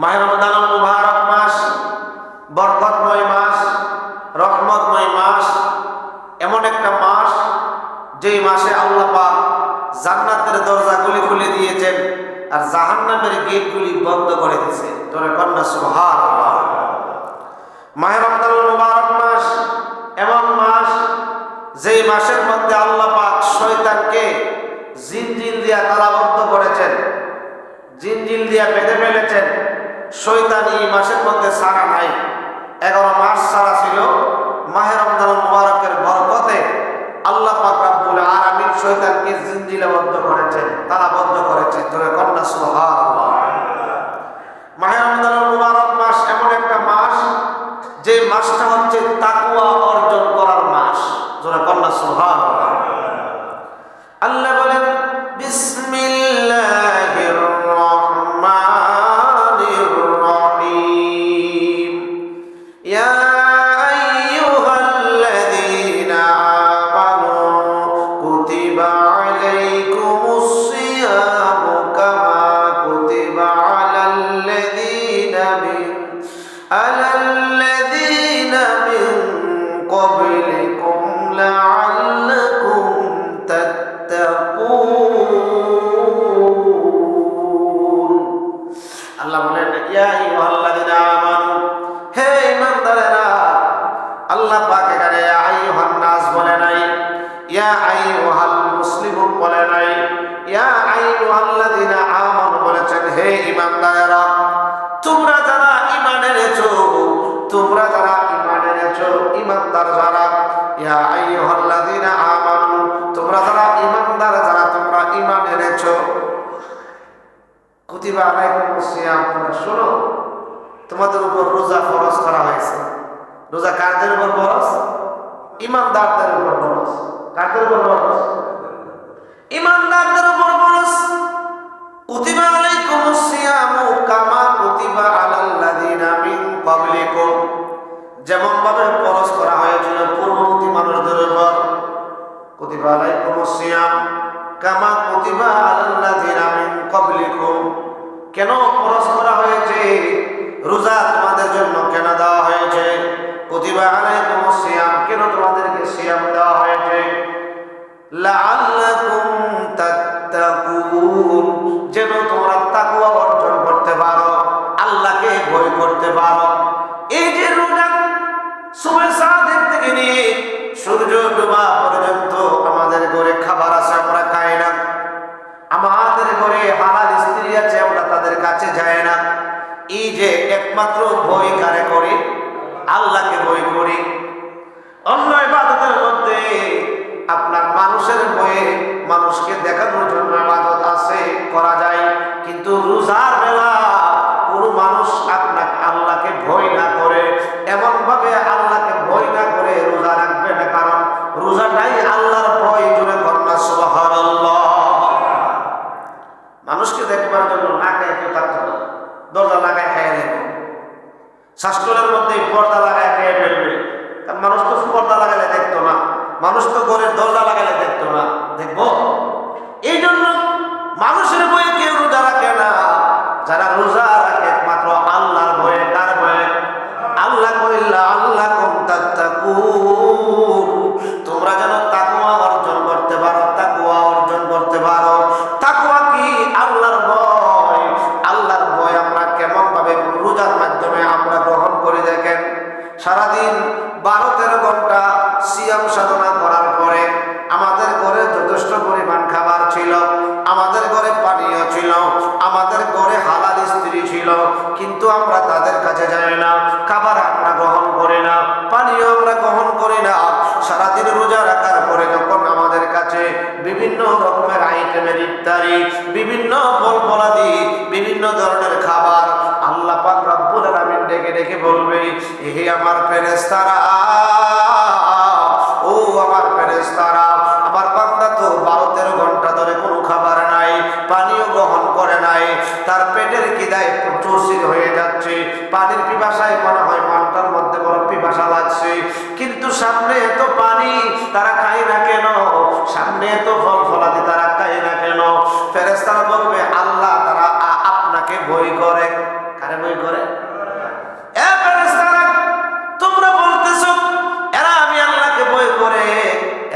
মাহে রমজান মুবারক মাস, বরকতময় মাস, রহমতময় মাস, এমন একটা মাস যেই মাসে আল্লাহ পাক জান্নাতের দরজাগুলি খুলে দিয়েছেন আর জাহান্নামের গেটগুলি বন্ধ করে দিয়েছে। তোরে কন্যা সুবহানাল্লাহ। মাহে রমজান মুবারক মাস এমন মাস যেই মাসের মধ্যে আল্লাহ পাক শয়তানকে জিনজিল দিয়া তালাবদ্ধ করেছেন, জিনজিল দিয়া বেঁধে ফেলেছেন। শয়তান এই মাসের মধ্যে সারা নাই। 11 মাস সারা ছিল। মাহে রমজান মুবারকের বরকতে আল্লাহ পাক রব্বুল আলামিন শয়তানকে জিনজিলে বদ্ধ করেছেন, তালাবদ্ধ করেছেন। তোরে কন্যা সুবহানাল্লাহ। মাহে রমজান মুবারক মাস এমন একটা মাস যে মাসটা হচ্ছে তাকওয়া অর্জন করার মাস। তোরে কন্যা সুবহানাল্লাহ। আল্লাহ বলেন বিসমিল্লাহির রহমানির রহিম। ইয়া আইয়ুহাল্লাযীনা আমানু কুতিবা আলাইকুমুস সিয়ামু কামা কুতিবা আলাল্লাযীনা মিন ক্বাবলিকুম লাআল্লাকুম তাত্তাকুন। আল্লাহ বলেন ইয়া আইয়ুহাল্লাযীনা আমানু, হে ঈমানদারেরা। আল্লাহ পাক এখানে ইয়া আইয়ুহান নাস বলে নাই, ইয়া আইয়ুহাল মুসলিমুন বলে নাই, ইয়া আইয়ুহাল্লাযীনা আমানু বলেছেন হে ঈমানদারেরা। তোমরা যারা ঈমান এনেছো, তোমরা যারা ঈমান এনেছো, ঈমানদার যারা, ইয়া আইয়ুহাল্লাযীনা আমানু, তোমরা যারা ঈমানদার যারা, তোমরা ঈমান এনেছো। কুতিবা আলাইকুমুস সিয়াম, তোমরা শোনো, তোমাদের উপর রোজা ফরজ করা হয়েছে। রোজা কাদের উপর ফরজ? ঈমানদারদের উপর ফরজ। কাদের উপর ফরজ? ঈমানদারদের উপর ফরজ। কুতিবা আলাইকুমুস সিয়ামু কামা কুতিবা আলাল্লাযীনা মিন ক্বাবলিকুম, যেমন ভাবে ফরজ করা হয়েছিল পূর্ববর্তী মানুষদের উপর। কুতিবা আলাইকুমুস সিয়াম কামা কুতিবা আলাল্লাযীনা মিন ক্বাবলিকুম, কেন ফরজ করা হয়েছে? রোজা তোমাদের জন্য কেন দেওয়া হয়েছে? কুতিবা আলাইকুমুস সিয়াম, কেন তোমাদেরকে সিয়াম দেওয়া হয়েছে? লাআল্লাকুম তাত্তাকুন, যেন তোমরা তাকওয়া অর্জন করতে পারো, আল্লাহকে ভয় করতে পারো। এই যে রোজা সুবহ সাদিক থেকে নিয়ে সূর্য ডোবা পর্যন্ত আমাদের ঘরে খাবার আছে, আমরা খাই না। আমাদের ঘরে হালাল স্ত্রী আছে, আমরা তাদের কাছে যাই না। এই যে একমাত্র ভয় কারে করি? আল্লাহকে ভয় করি। অন্য ইবাদতের মধ্যে আপনার মানুষের ভয়ে, মানুষকে দেখানোর জন্য ইবাদত আছে, করা যায়, কিন্তু রোজার বেলা কোনো মানুষ আপনাকে আল্লাহকে ভয় না করে, এমন ভাবে আল্লাহকে ভয় না করে রোজা রাখবে না, কারণ রোজাটাই আল্লাহর ভয়। জোরে কন্যা সুবহানাল্লাহ। মানুষকে দেখবার জন্য না খেয়ে কেউ থাকতো না, দরজা লাগায় খেয়ে নেবে। শাস্ত্রের মধ্যে পর্দা লাগায় খেয়ে ফেলবে। মানুষ তো পর্দা লাগালে দেখতো না, মানুষ তো ঘরের দরজা লাগালে দেখতো না, দেখবো? এই জন্য মানুষের ভয়ে কেউ রোজা রাখে না। যারা রোজা রাখে একমাত্র আল্লাহর ভয়ে। কার ভয়ে? আল্লাহ কইলা আল্লাকুম তাত্তাকুন, তোমরা যেন তাকওয়া অর্জন করতে পারো, তাকওয়া অর্জন করতে পারো। তাকওয়া কি? আল্লাহর ভয়। আল্লাহর ভয় আমরা কেমন ভাবে রোজার মাধ্যমে আমরা গ্রহণ করে দেখেন। সারাদিন 12-13 ঘন্টা সিয়াম সাধনা করার পরে আমাদের ঘরে যথেষ্ট পরিমাণ খাবার ছিল, আমাদের ঘরে পানীয় ছিল, আমাদের ঘরে হালাল স্ত্রী ছিল, কিন্তু আমরা তাদের কাছে যাই না। খাবার আমরা গ্রহণ করি না, পানীয় আমরা গ্রহণ করি না। সারাদিন রোজা রাখার পরে যখন আমাদের কাছে বিভিন্ন রকমের আইটেমের ইফতারি, বিভিন্ন ফল ফলাদি, বিভিন্ন ধরনের খাবার, আল্লাহ পাক রব্বুল আলামিন ডেকে ডেকে বলবে, হে আমার ফেরেশতারা, ও আমার ফেরেশতারা, আমার বান্দা তো 12-13 ঘন্টা ধরে কোনো খাবার নাই, পানিও গ্রহণ করে নাই, তার পেটের খিদায় চৌচির হয়ে যাচ্ছে, পানির পিপাসায় মনে হয় মনটার মধ্যে বড় পিপাসা লাগছে, কিন্তু সামনে এত পানি তারা খায় না কেন? সামনে এত ফল ফলাদি তারা খায় না কেন? ফেরেশতারা বলবে, আল্লাহ তারা আপনাকে ভয় করে। কারে বই করে? এ ফেরেশতারা, তোমরা বলতেছো এরা আমি আল্লাহকে বই করে,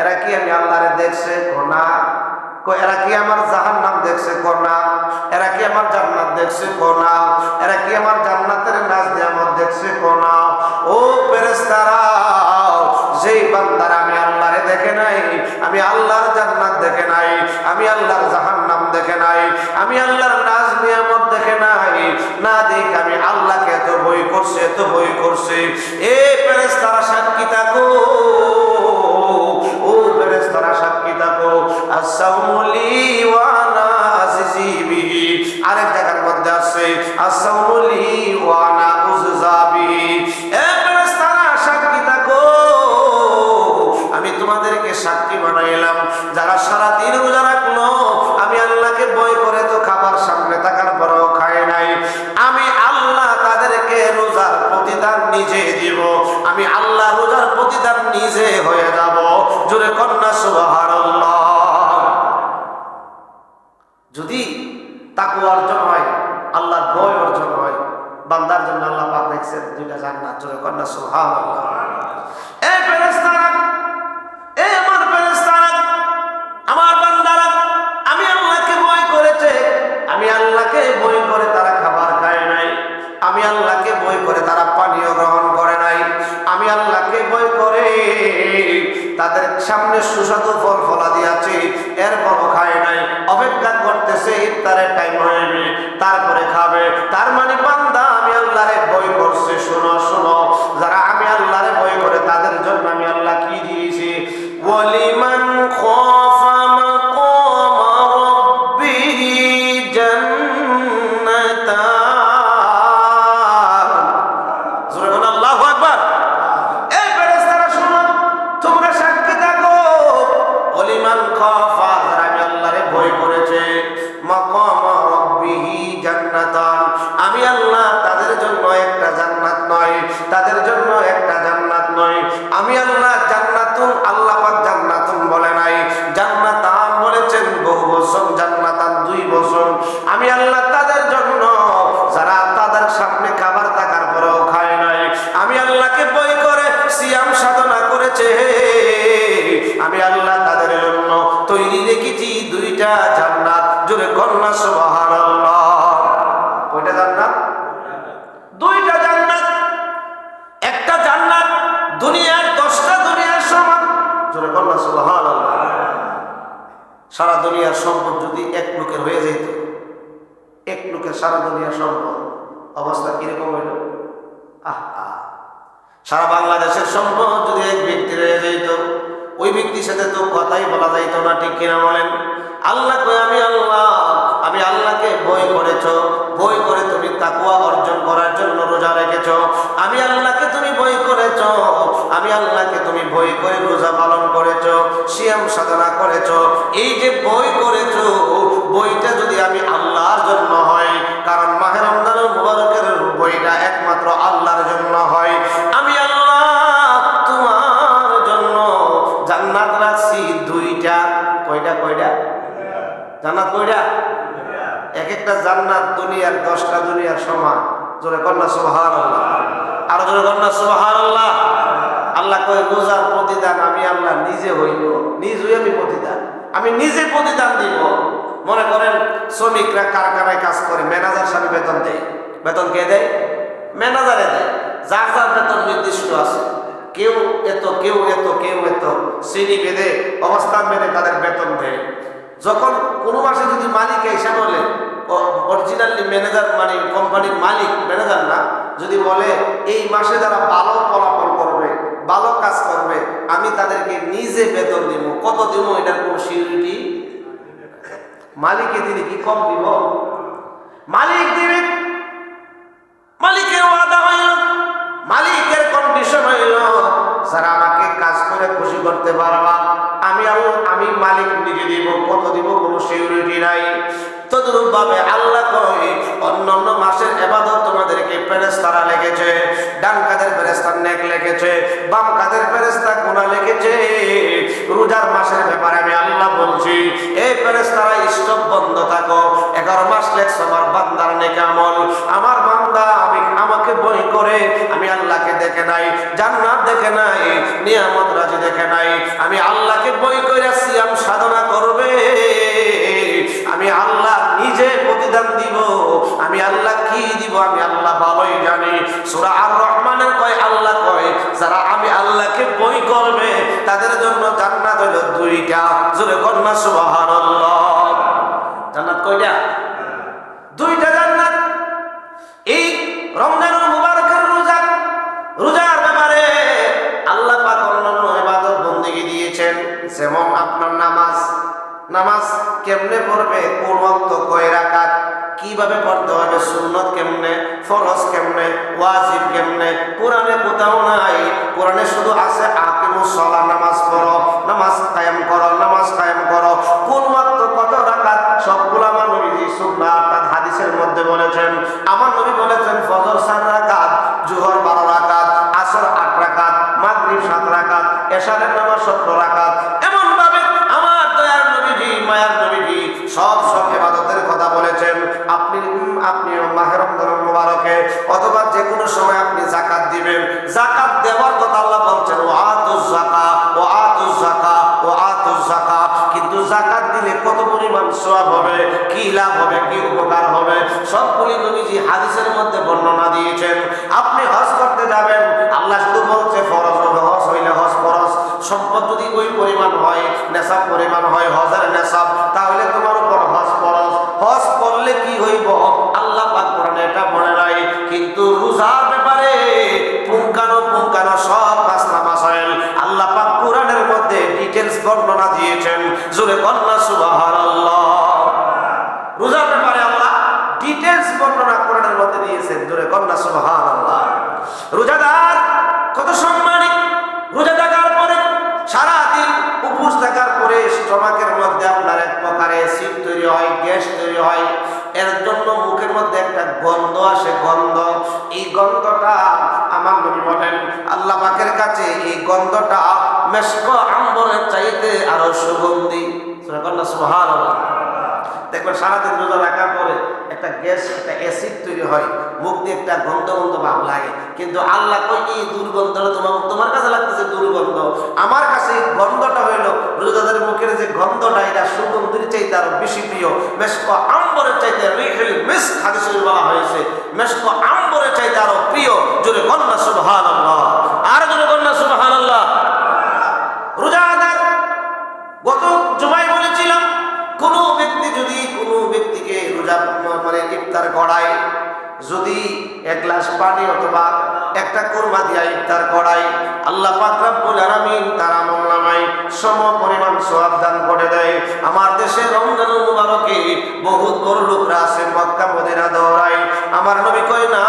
এরা কি আমি আল্লাহরে দেখছে? না। এরা কি আমার জাহান্নাম দেখছে? না। এরা কি আমার জান্নাত দেখছে? না। এরা কি আমার জান্নাতের নাজ নিয়ামত দেখছে? না। ও ফেরেশতারা, যেই বান্দারা আমি আল্লাহরে দেখে নাই, আমি আল্লাহর জান্নাত দেখে নাই, আমি আল্লাহর জাহান্নাম দেখে নাই, আমি আল্লাহর নাজ নিয়ামত দেখে নাই, না দেখ আমি আল্লাহকে এত ভয় করছে, এত ভয় করছে। এ ফেরেশতারা সাক্ষী থাকো, ও ফেরেশতারা সাক্ষী থাকো। আসসাউমুলি ওয়া আনা আজিজি বিহি, আরেক জায়গার মধ্যে আছে আসসাউমুলি ওয়া আনা উযযা বিহি। এ ফেরেশতারা সাক্ষী থাকো, আমি তোমাদেরকে সাক্ষী বানাইলাম, যারা সারা দিন রোজা রাখলো, আমি আল্লাহকে ভয় করে তো খাবার সামনে থাকার পরেও খায় নাই, আমি আল্লাহ তাদেরকে রোজার প্রতিদান নিজে দিব, আমি আল্লাহ রোজার প্রতিদান নিজে হয়ে যাব। জোরে কন্যা সুবহানাল্লাহ। যদি তাকওয়া অর্জন হয়, আল্লাহর ভয় অর্জন হয়, বান্দার জন্য আল্লাহ পাক রেখেছেন দুইটা জান্নাত। জোরে কন্যা সুবহানাল্লাহ। এই ফেরেশতারা, এই আমার ফেরেশতারা, আমার বান্দারা, আমি আল্লাহকে ভয় করেছে, আমি আল্লাহকে ভয় করে তারা খাবার খায় নাই, আমি আল্লাহকে ভয় করে তারা পানীয় গ্রহণ করে নাই, আমি আল্লাহকে ভয় করে তাদের সামনে সুস্বাদু ফল ফলাদি আছে, এরপরও খায় নাই, অপেক্ষা করতেছে ইফতারের টাইম হবে তারপরে খাবে। তার মানে বান্দা আমি আল্লাহরে ভয় করছে। শোনো শোনো, যারা আমি আল্লাহরে ভয় করে তাদের জন্য আমি আল্লাহ কি দিয়েছি? ওয়ালিমান খাফা মাকাম রাব্বিহি জান্নাতান। জোরে বলো আল্লাহু আকবার। এই ফেরেশতারা শোনো, তোমরা সাক্ষী থাকো, ওয়ালিমান খাফা, যারা আমি আল্লাহরে ভয় করেছে, মাকাম রাব্বিহি জান্নাতান, আমি আল্লাহ তাদের জন্য একটা জান্নাত নয়, তাদের জন্য একটা জান্নাত নয়, আমি আল্লাহ জান্নাতুন, আল্লাহ পাক জান্নাতুন বলে নাই, জান্নাতান বলেছেন বহু বচন, জান্নাতান দুই বচন। আমি আল্লাহ তাদের জন্য যারা তাদের সামনে খাবার থাকার পরেও খায় নাই, আমি আল্লাহকে ভয় করে সিয়াম সাধনা করেছে, আমি আল্লাহ তাদের জন্য তৈরি রেখেছি দুইটা জান্নাত। জোরে কন্যা সুবহানাল্লাহ। কয়টা জান্নাত? দুইটা জান্নাত। একটা জান্নাত দুনিয়ার 10টা দুনিয়ার সমান। জোরে কন্যা সুবহানাল্লাহ। সারা দুনিয়ার সম্পদ যদি এক লোকের হয়ে যেত, এক লোকের সারা দুনিয়ার সম্পদ, অবস্থা কিরকম হইল? সারা বাংলাদেশের সম্পদ যদি এক ব্যক্তির হয়ে যেত, ওই ব্যক্তির সাথে তো কথাই বলা যাইত না, ঠিক কিনা বলেন? আল্লাহ কই আমি আল্লাহ, আমি আল্লাহকে ভয় করেছো, ভয় করে তুমি তাকওয়া অর্জন করার জন্য রোজা রেখেছো, আমি আল্লাহকে তুমি ভয় করেছো, আমি আল্লাহকে তুমি ভয় করে রোজা পালন করেছো, সিয়াম সাধনা করেছো। এই যে ভয় করেছো, বইটা যদি আমি আল্লাহর জন্য হয়, কারণ মাহে রমজানুল মুবারকের বইটা একমাত্র আল্লাহর জন্য হয়, আমি আল্লাহ তোমার জন্য জান্নাত রাখছি দুইটা। কয়টা? কয়টা জান্নাত? কয়টা? এক একটা জান্নাত দুনিয়ার 10টা দুনিয়ার সমান। জোরে কন্যা সুবহানাল্লাহ। আরো জোরে কন্যা সুবহানাল্লাহ। আল্লাহ কয় রোজার প্রতিদান আমি আল্লাহ নিজে হইব, নিজ হই আমি প্রতিদান, আমি নিজে প্রতিদান দিব। মনে করেন শ্রমিকরা কারখানায় কাজ করে, ম্যানেজার সাহেব বেতন দেয়, বেতন কে দেয়? ম্যানেজারে দেয়। যার যার বেতন নির্দিষ্ট আছে, কেউ এত, কেউ এত, কেউ এত, শ্রেণী বেঁধে অবস্থান বেঁধে তাদের বেতন দেয়। যখন কোনো মাসে যদি মালিক এসে বলে, অরিজিনালি ম্যানেজার মানে কোম্পানির মালিক, ম্যানেজার না, যদি বলে এই মাসে যারা ভালো ফলাফল করবে, ভালো কাজ করবে, আমি তাদেরকে নিজে বেতন দিব। কত দিব এটার কোনো সিকিউরিটি মালিককে দিলে কি কম দিব? মালিক দিবে। মালিকের ওয়াদা হইল, মালিকের কন্ডিশন হইল, যারা আমাকে কাজ করে খুশি করতে পারবা, আমি মালিক নিজে দিব। কত দিব? কোনো সিকিউরিটি নাই। তদরূপ ভাবে আল্লাহ কয় অন্যান্য মাসের ইবাদত তোমাদেরকে ফেরেশতারা লিখেছে, ডান কাদের ফেরেশতা নেক লিখেছে, বাম কাদের ফেরেশতা গুনাহ লিখেছে। রোজার মাসের ব্যাপারে আমি আল্লাহ বলছি, এই ফেরেশতারা স্টপ বন্ধ থাকো, 11 মাস লেখছো আমার বান্দার নেক আমল। আমার বান্দা আমাকে বই করে আমি আল্লাহকে দেখে নাই, জান্নাত দেখে নাই, নিয়ামত রাজি দেখে নাই। আমি আল্লাহকে বই করে সিয়াম সাধনা করবে, আমি আল্লাহ নিজে প্রতিদান দিব। আমি আল্লাহ কি দিব আমি আল্লাহ ভালোই জানি। সূরা আর রহমানের কয় আল্লাহ কয় যারা আমি আল্লাহকে বই করবে তাদের জন্য জান্নাত হলো 2টা। জোরে কন্যা সুবহানাল্লাহ। জান্নাত কয়টা? 2টা জান্নাত। এই রমজানুল মুবারকের রোজার ব্যাপারে আল্লাহ পাক অন্যান্য ইবাদত বন্দেগী দিয়েছেন, যেমন আপনার নামাজ কেমনে পড়বে, কোন ওয়াক্ত কয় রাকাত, কিভাবে পড়তে হবে, সুন্নত কেমনে, ফরজ কেমনে, ওয়াজিব কেমনে, কোরআনে কোথাও নাই। কোরআনে শুধু আছে আকিমুস সালাহ, নামাজ পড়ো, নামাজ কায়েম করো, নামাজ কায়েম করো। কোন ওয়াক্ত কত রাকাত সবগুলো আমার নবী সুন্নাহ অর্থাৎ হাদিসের মধ্যে বলেছেন। আমার নবী বলেছেন ফজর 4 রাকাত, জোহর 12 রাকাত, আসর 8 রাকাত, মাগরিব 7 রাকাত, এশারের নামাজ 17 রাকাত। এমন ভাবে আমার দয়ার নবীজি মায়ার নবীজি সব ইবাদতের কথা বলেছেন। আপনি মাহে রমজানুল মুবারকে অথবা যে কোনো সময় আপনি যাকাত দিবেন, যাকাত দেওয়ার কথা আল্লাহ বলছেন ওয়াতুজ যাকাত ওয়াতুজ যাকাত ওয়াতুজ যাকাত। কিন্তু যাকাত দিলে কত পরিমাণ সওয়াব হবে, কি লাভ হবে, কি উপকার হবে, সবগুলি নবীজি হাদিসের মধ্যে বর্ণনা দিয়েছেন। আপনি হজ করতে যাবেন, আল্লাহ শুধু বলছে ফরজ হবে, হজ হইলে হজ ফরজ। সম্পদ যদি ওই পরিমাণ হয়, নেশাব পরিমাণ হয় হজের নেশাব, তাহলে তোমার উপর হজ ফরজ। হজ করলে কি হইব আল্লাহ পাক কোরআনে এটা বলে নাই। কিন্তু রোজার ব্যাপারে পুঙ্খানো সব মাসাইল আল্লাহ পাক কোরআনের মধ্যে ডিটেইলস বর্ণনা দিয়েছেন। জোরে কন্যা সুবহানাল্লাহ। রোজার ব্যাপারে আল্লাহ ডিটেইলস বর্ণনা কোরআনের মধ্যে দিয়েছেন। জোরে কন্যা সুবহানাল্লাহ। রোজাদার কত সম্মানিত। রোজা থাকার পরে সারাদিন উপোস থাকার পরে স্টমাকের মধ্যে আপনার এক প্রকারে অ্যাসিড তৈরি হয়, গ্যাস তৈরি হয়। এর জন্য মুখের মধ্যে একটা গন্ধ আসে, গন্ধ। এই গন্ধটা আমার নবী বলেন আল্লাহ পাকের কাছে এই গন্ধটা মেশক আম্বরের চাইতে আরো সুগন্ধি। সুবহানাল্লাহ। দেখবেন সারাদিন রোজা রাখার পরে একটা গ্যাস, একটা অ্যাসিড তৈরি হয়, মুখ দিয়ে একটা গন্ধ ভাব লাগে। কিন্তু আল্লাহ কই এই দুর্গন্ধটা তোমার কাছে লাগতেছে দুর্গন্ধ, আমার কাছে এই গন্ধটা হইল রোজাদারের মুখের যে গন্ধটা, এটা সুগন্ধির চাইতে আরো বেশি প্রিয়। মেশক আম্বরের চাইতে রিহুল মিস্ক হাদিসে বলা হয়েছে, মেশক আম্বরের চাইতে আরো প্রিয়। জোরে কন্যা সুবহানাল্লাহ। আর জোরে কন্যা সুবহানাল্লাহ। রোজাদার গত জুমায় বলেছিলাম কোনো ব্যক্তি যদি কোনো ব্যক্তিকে রোজা ইফতার করায়, যদি 1 গ্লাস পানি অথবা একটা কোরমা দিয়া ইফতার করায়, আল্লাহ পাক রব্বুল আলামিন তার আমলনামায় সম পরিমাণ সওয়াব দান করে দেয়। আমার দেশে রমজানুল মুবারকে বহুত বড় লোকরা আছে মক্কা মদিনা দৌড়ায়। আমার নবী কয় না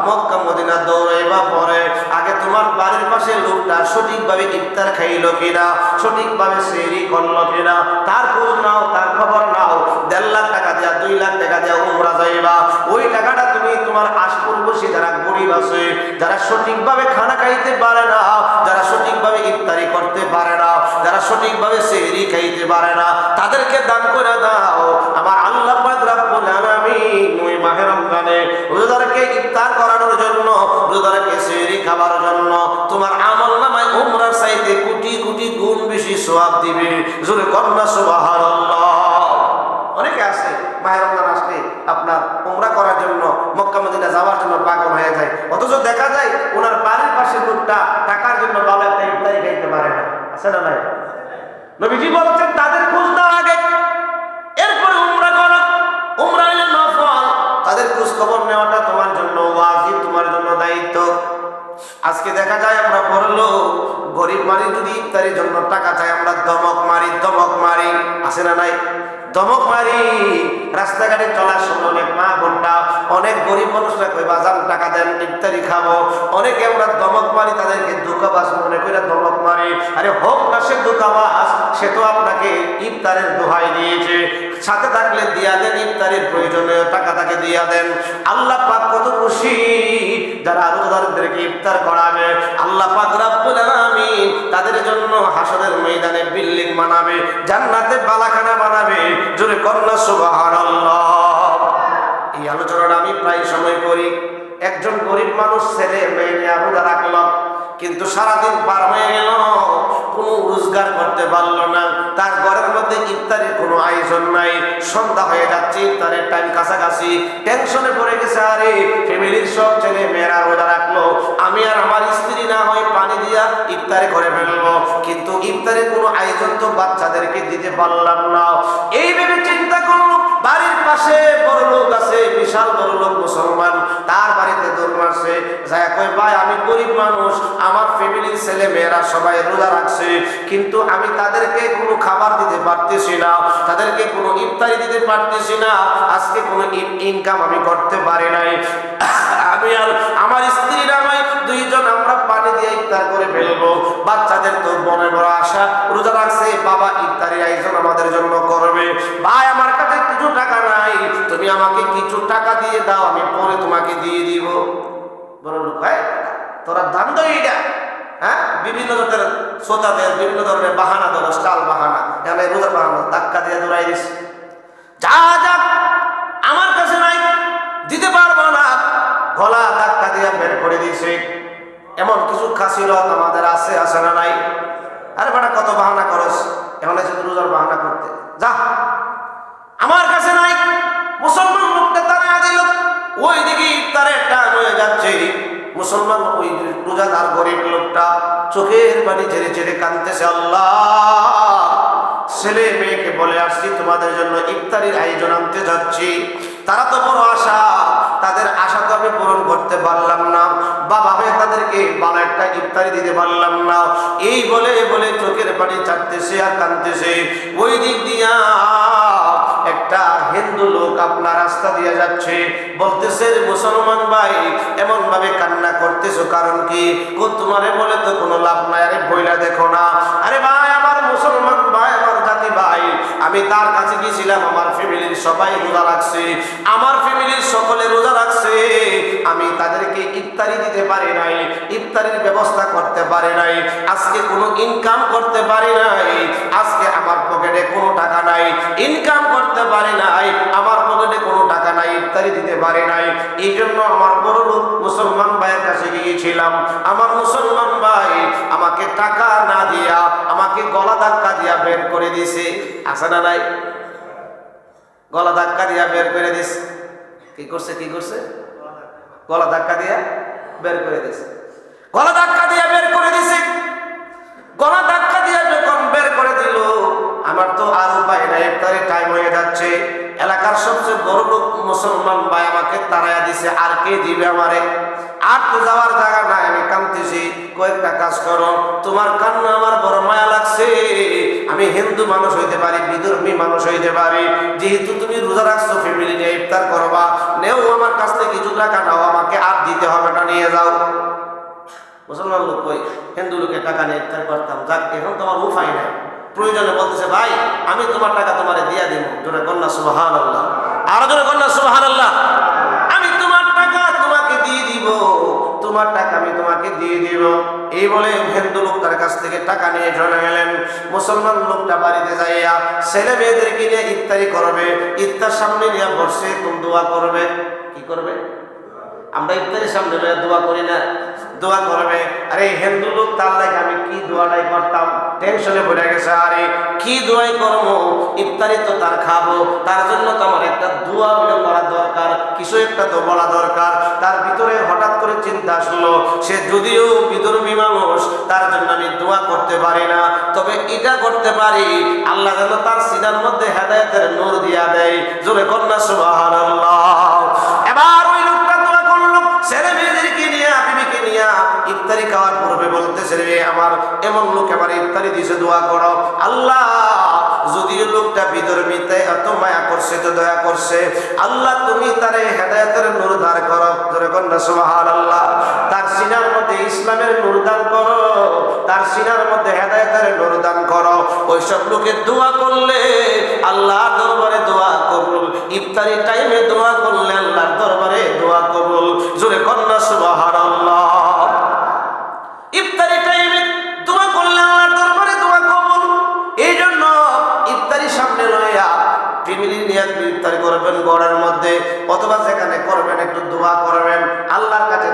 মক্কা মদিনা দৌড়াইবা পরে আগে তোমার বাড়ির পাশে লোকটা সঠিকভাবে ইফতার খাইলো কিনা, সঠিকভাবে সেহরি করলো কিনা, তার খোঁজ নাও, তার খবর নাও। 1.5 লাখ টাকা দিয়া 2 লাখ টাকা দিয়া উমরা যাইবা, ওই টাকাটা তুমি তোমার আশপাশে যারা গরিব আছে, যারা সঠিকভাবে খানা খাইতে পারে না, যারা সঠিকভাবে ইফতারি করতে পারে না, যারা সঠিকভাবে সেহরি খাইতে পারে না, তাদেরকে দান করে দাও। আমার আল্লাহ পাক রব্বুল আলামিন ওই মাহে রমজানে রোজাদারকে ইফতার করানোর জন্য, রোজাদারকে সেহরি খাবার জন্য তোমার আমলনামায় উমরার চাইতে কোটি কোটি গুণ বেশি সওয়াব দিবে। জোরে কন্যা সুবহানাল্লাহ। অনেকে আছে মাহে রমজান আসলে আপনার উমরা করার জন্য মক্কা মদিনা যাওয়ার জন্য পাগল হয়ে যায়, অথচ দেখা যায় ওনার বাড়ির পাশে লোকটা টাকার জন্য ভালো একটা ইফতারি খাইতে পারে না। আছে না নাই? নবীজি বলছেন তাদের খোঁজ নাও আগে, এরপরে উমরা করো। উমরা হলো নফল, তাদের খোঁজ খবর নেওয়াটা তোমার জন্য ওয়াজিব, তোমার জন্য দায়িত্ব। আজকে দেখা যায় আমরা বড় লোক, গরিব মানুষ যদি ইফতারির জন্য টাকা চাই আমরা ধমক মারি। আছে না নাই? ধমক মারি। রাস্তাঘাটে চলার সময় অনেক মা বোনরা, অনেক গরিব মানুষরা কই বাজান টাকা দেন ইফতারি খাবো। অনেকে আমরা ধমক মারি, তাদেরকে ধোঁকাবাজ মনে করে ধমক মারি। আরে হোক না সে ধোঁকাবাজ, সে তো আপনাকে ইফতারের দোহাই দিয়েছে, সাথে থাকলে দিয়া দেন, ইফতারের প্রয়োজনীয় টাকা তাকে দিয়া দেন। আল্লাহ পাক কত খুশি যারা রোজাদারদেরকে ইফতার করাবে। আল্লাহ পাক রব্বুল আলামিন তাদের জন্য হাসরের ময়দানে বিল্ডিং বানাবে, জান্নাতে বালাখানা বানাবে। জোরে কন্যা সুবহানাল্লাহ। এই আলোচনাটা আমি প্রায় সময় করি। একজন গরিব মানুষ ছেলে মেয়ে নিয়ে রোজা রাখলাম, কিন্তু সারাদিন পার হয়ে গেল, কোনো রোজগার করতে পারলো না। তার ঘরের মধ্যে ইফতারের কোনো আয়োজন নাই। সন্ধ্যা হয়ে যাচ্ছে, ইফতারের টাইম কাছাকাছি। টেনশনে পড়ে গেছে, আরে ফ্যামিলির সব ছেলে মেয়েরা রোজা রাখলো, আমি আর আমার স্ত্রী না হয় পানি দিয়া ইফতারে করে ফেলবো, কিন্তু ইফতারের কোনো আয়োজন তো বাচ্চাদেরকে দিতে পারলাম না। এই ভেবে চিন্তা করলো, বাড়ির পাশে বড় লোক আছে, বিশাল বড় লোক মুসলমান, তার বাড়িতে দৌড় মারছে, যায় কয় ভাই আমি গরিব মানুষ, আমার ফ্যামিলির ছেলে মেয়েরা সবাই রোজা রাখছে, কিন্তু আমি তাদেরকে কোনো খাবার দিতে পারতেছি না, তাদেরকে কোনো ইফতারি দিতে পারতেছি না, আজকে কোনো ইনকাম আমি করতে পারি নাই। আমি আর আমার স্ত্রী নামাই দুইজন আমরা পানি দিয়ে ইফতার করে ফেলবো। বাচ্চাদের তো মনে বড় আশা, রোজা রাখছে, বাবা ইফতারির আয়োজন আমাদের জন্য করবে। ভাই আমার কাছে কিছু টাকা নাই, তুমি আমাকে কিছু টাকা দিয়ে দাও, আমি পরে তোমাকে দিয়ে দিব। বড় লোক ভাই, তোরা দান দো এইটা, হ্যাঁ, বিভিন্ন ধরনের শ্রোতাদের বিভিন্ন ধরনের বাহানা ধরো, স্টাল বাহানা, এখানে রোজার বাহানা, ধাক্কা দিয়ে দৌড়াই দিস, যা যা আমার কাছে নাই, দিতে পারবো না, গলা ধাক্কা দিয়ে বের করে দিয়েছে। এমন কিছু খাসিলত আমাদের আছে, আছে না নাই? আরে বেটা কত বাহানা করস, এখন এসে রোজার বাহানা করতে, যা আমার কাছে নাই। মুসলমান লোকটা তারা দিল, ওই দিকে ইফতারের টাইম হয়ে যাচ্ছে, মুসলমান ওই রোজাদার গরিব লোকটা চোখের পানি ছেড়ে ছেড়ে কাঁদতেছে, আল্লাহ ছেলে মেয়েকে বলে আসছি তোমাদের জন্য ইফতারির আয়োজন আনতে যাচ্ছি, তারা তো বড় আশা, তাদের আশা তো আমি পূরণ করতে পারলাম না, বাবা হয়ে তাদেরকে ভালো একটা ইফতারি দিতে পারলাম না। এই বলে বলে চোখের পানি ছাড়তেছে আর কাঁদতেছে। ওই দিক দিয়া একটা হিন্দু লোক আপনার রাস্তা দিয়ে যাচ্ছে, বলতেছে মুসলমান ভাই এমন ভাবে কান্না করতেছো কারণ কি? তোমারে বলে তো কোনো লাভ নাই, আরে বইলা দেখো না। আরে ভাই আমার মুসলমান ভাই, আমার জাতি ভাই, আমি তার কাছে গিয়েছিলাম, আমার ফ্যামিলির সবাই রোজা রাখছে, আমার ফ্যামিলির সকলে রোজা রাখছে, আমি তাদেরকে ইফতারি দিতে পারি নাই, ইফতারির ব্যবস্থা করতে পারি নাই, আজকে কোনো ইনকাম করতে পারি নাই, আজকে আমার পকেটে কোনো টাকা নাই, ইনকাম করতে পারি নাই, আমার পকেটে কোনো টাকা নাই, ইফতারি দিতে পারি নাই। এই জন্য আমার বড় লোক মুসলমান ভাইয়ের কাছে গিয়েছিলাম, আমার মুসলমান ভাই আমাকে টাকা না দিয়া আমাকে গলা ধাক্কা দিয়া বের করে দিছে, আছে না নাই? গলা ধাক্কা দিয়া বের করে দিছে। কি করছে? কি করছে? গলা ধাক্কা দিয়া বের করে দিছে। গলা ধাক্কা দিয়া বের করে দিছে। গলা ধাক্কা দিয়া যখন বের করে দিল, আমার তো আর উপায় নাই, ইফতারের টাইম হয়ে যাচ্ছে। এলাকার সবচেয়ে বড় লোক মুসলমান ভাই আমাকে তাড়াইয়া দিছে, আর কে দিবে আমারে? আর তো যাওয়ার জায়গা নাই, আমি কাঁদতেছি। কয়েকটা কাজ করো, তোমার কান্না আমার বড় মায়া লাগছে, আমি হিন্দু মানুষ হইতে পারি, বিধর্মী মানুষ হইতে পারি, যেহেতু তুমি রোজা রাখছো, ফ্যামিলি নিয়ে ইফতার করবা, নেও আমার কাছ থেকে কিছু টাকা নাও, আমাকে আর দিতে হবে না, নিয়ে যাও। মুসলমান লোক কই, হিন্দু লোকের টাকা নিয়ে ইফতার করতাম, যাক এখন তোমার উপায় নাই, প্রয়োজনে বলতেছে ভাই আমি তোমার টাকা তোমারে দিয়া দিব। জোরে কন্যা সুবহানাল্লাহ, আরো জোরে কন্যা সুবহানাল্লাহ। আমি তোমার টাকা তোমাকে দিয়ে দিব, তোমার টাকা আমি তোমাকে দিয়ে দিব। এই বলে হিন্দু লোকটার কাছ থেকে টাকা নিয়ে চলে গেলেন। মুসলমান লোকটা বাড়িতে যাইয়া ছেলে মেয়েদেরকে নিয়ে ইফতারি করবে, ইফতার সামনে নিয়ে বসে কোন দোয়া করবে? কি করবে? আমরা ইফতারের সামনে দোয়া করি না? দোয়া করবে। আরে হিন্দু লোক তার লাগে আমি কি দোয়াটাই করতাম, টেনশনে পড়ে গেছে, আরে কি দোয়াই করবো, ইফতারি তো তার খাবো, তার জন্য তো আমার একটা দোয়া করা দরকার, কিছু একটা তো বলা দরকার। তার ভিতরে হঠাৎ করে চিন্তা আসলো, সে যদিও বিধর্মী মানুষ, তার জন্য আমি দোয়া করতে পারি না, তবে এটা করতে পারি, আল্লাহ যেন তার সিনার মধ্যে হেদায়েতের নূর দিয়া দেয়। জোরে কন্যা সুবহানাল্লাহ। এবার ওই লোকটা দোয়া করলো, ছেলে মেয়েদেরকে নিয়ে, বিবিকে নিয়ে ইফতারি খাওয়ার পূর্বে বলতেছে, রে আমার এমন লোক আমার ইফতারি দিছে, দোয়া করো, আল্লাহ যদিও লোকটা বিধর্মীতে এত মায়া করছে, তো দয়া করছে, আল্লাহ তুমি তারে হেদায়েতের নূর দান করো। জোরে কন্যা সুবহানাল্লাহ। তার সিনার মধ্যে ইসলামের নূর দান করো, তার সিনার মধ্যে হেদায়েতের নূর দান করো। ওইসব লোকের দোয়া করলে আল্লাহর দরবারে দোয়া কবুল, ইফতারি টাইমে দোয়া করলে আল্লাহর দরবারে দোয়া কবুল। জোরে কন্যা সুবহানাল্লাহ। ইফতারি টাইমে দোয়া